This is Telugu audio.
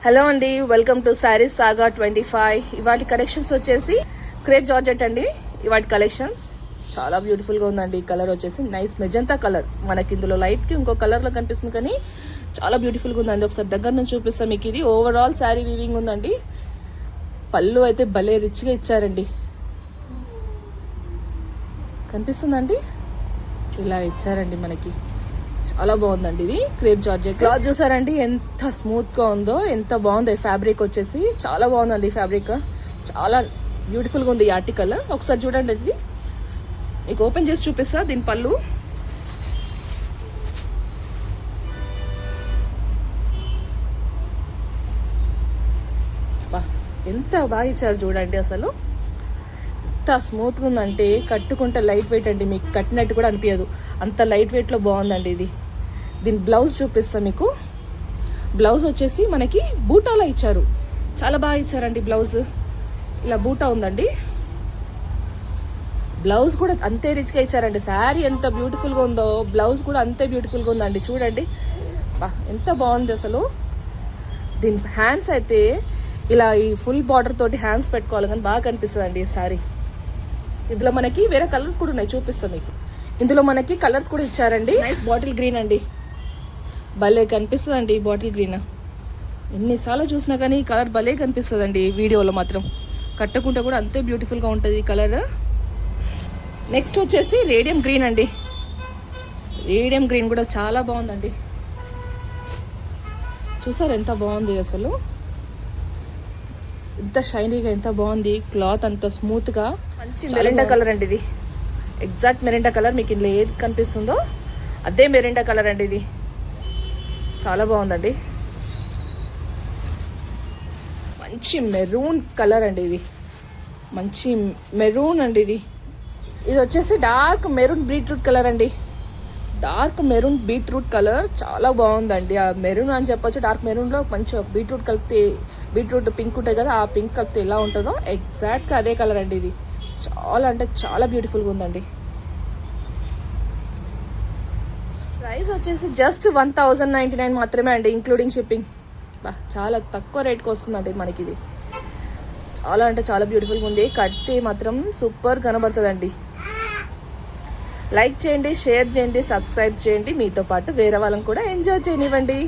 హలో అండి, వెల్కమ్ టు శారీస్ సాగా 25. ఇవాటి కలెక్షన్స్ వచ్చేసి క్రేప్ జార్జెట్ అండి. ఇవాటి కలెక్షన్స్ చాలా బ్యూటిఫుల్గా ఉందండి. ఈ కలర్ వచ్చేసి నైస్ మెజంతా కలర్. మనకి ఇందులో లైట్కి ఇంకో కలర్లో కనిపిస్తుంది, కానీ చాలా బ్యూటిఫుల్గా ఉందండి. ఒకసారి దగ్గర నుంచి చూపిస్తాం మీకు. ఇది ఓవరాల్ శారీ వీవింగ్ ఉందండి. పళ్ళు అయితే భలే రిచ్గా ఇచ్చారండి. కనిపిస్తుందండి, ఇలా ఇచ్చారండి మనకి. చాలా బాగుందండి. ఇది క్రేప్ జార్జెట్ క్లాత్ చూసారండి ఎంత స్మూత్ గా ఉందో, ఎంత బాగుంది. ఫ్యాబ్రిక్ వచ్చేసి చాలా బాగుందండి. ఫ్యాబ్రిక్ చాలా బ్యూటిఫుల్ గా ఉంది. ఈ ఆర్టికల్ ఒకసారి చూడండి. ఇది మీకు ఓపెన్ చేసి చూపిస్తా. దీని పళ్ళు ఎంత బాగా ఇచ్చారు చూడండి. అసలు ఎంత స్మూత్గా ఉందంటే కట్టుకుంటే లైట్ వెయిట్ అండి. మీకు కట్టినట్టు కూడా అనిపించదు, అంత లైట్ వెయిట్లో బాగుందండి ఇది. దీని బ్లౌజ్ చూపిస్తాను మీకు. బ్లౌజ్ వచ్చేసి మనకి బూటాలో ఇచ్చారు. చాలా బాగా ఇచ్చారండి బ్లౌజ్. ఇలా బూటా ఉందండి. బ్లౌజ్ కూడా అంతే రిచ్గా ఇచ్చారండి. శారీ ఎంత బ్యూటిఫుల్గా ఉందో బ్లౌజ్ కూడా అంతే బ్యూటిఫుల్గా ఉందండి. చూడండి ఎంత బాగుంది అసలు. దీని హ్యాండ్స్ అయితే ఇలా ఈ ఫుల్ బార్డర్ తోటి హ్యాండ్స్ పెట్టుకోవాలి, కానీ బాగా కనిపిస్తుంది అండి ఈ శారీ. ఇందులో మనకి వేరే కలర్స్ కూడా ఉన్నాయి, చూపిస్తాం మీకు. ఇందులో మనకి కలర్స్ కూడా ఇచ్చారండి. నైస్ బాటిల్ గ్రీన్ అండి, భలే కనిపిస్తుంది అండి. బాటిల్ గ్రీన్ ఎన్నిసార్లు చూసినా కానీ ఈ కలర్ భలే కనిపిస్తుంది అండి. వీడియోలో మాత్రం కట్టుకుంటే కూడా అంతే బ్యూటిఫుల్గా ఉంటుంది ఈ కలర్. నెక్స్ట్ వచ్చేసి రేడియం గ్రీన్ అండి. రేడియం గ్రీన్ కూడా చాలా బాగుందండి. చూసారు ఎంత బాగుంది అసలు, ఎంత షైనీగా, ఎంత బాగుంది. క్లాత్ అంత స్మూత్గా. మంచి మెరిండా కలర్ అండి ఇది. Exact Mirinda colour. మీకు ఇందులో ఏది కనిపిస్తుందో అదే మెరిండా కలర్ అండి. ఇది చాలా బాగుందండి. మంచి మెరూన్ కలర్ అండి ఇది. మంచి మెరూన్ అండి ఇది. ఇది వచ్చేసి డార్క్ మెరూన్ బీట్రూట్ కలర్ అండి. డార్క్ మెరూన్ బీట్రూట్ కలర్ చాలా బాగుందండి. ఆ మెరూన్ అని చెప్పొచ్చు. డార్క్ మెరూన్లో మంచి బీట్రూట్ కలిపితే, బీట్రూట్ పింక్ ఉంటుంది కదా, ఆ పింక్ కలిపితే ఎలా ఉంటుందో ఎగ్జాక్ట్గా అదే కలర్ అండి ఇది. చాలా అంటే చాలా బ్యూటిఫుల్గా ఉందండి. ప్రైస్ వచ్చేసి జస్ట్ 1099 మాత్రమే అండి, ఇంక్లూడింగ్ షిప్పింగ్. చాలా తక్కువ రేట్కి వస్తుందండి మనకి. ఇది చాలా అంటే చాలా బ్యూటిఫుల్గా ఉంది. కడితే మాత్రం సూపర్ కనబడుతుందండి. లైక్ చేయండి, షేర్ చేయండి, సబ్స్క్రైబ్ చేయండి. మీతో పాటు వేరే వాళ్ళని కూడా ఎంజాయ్ చేయనివ్వండి.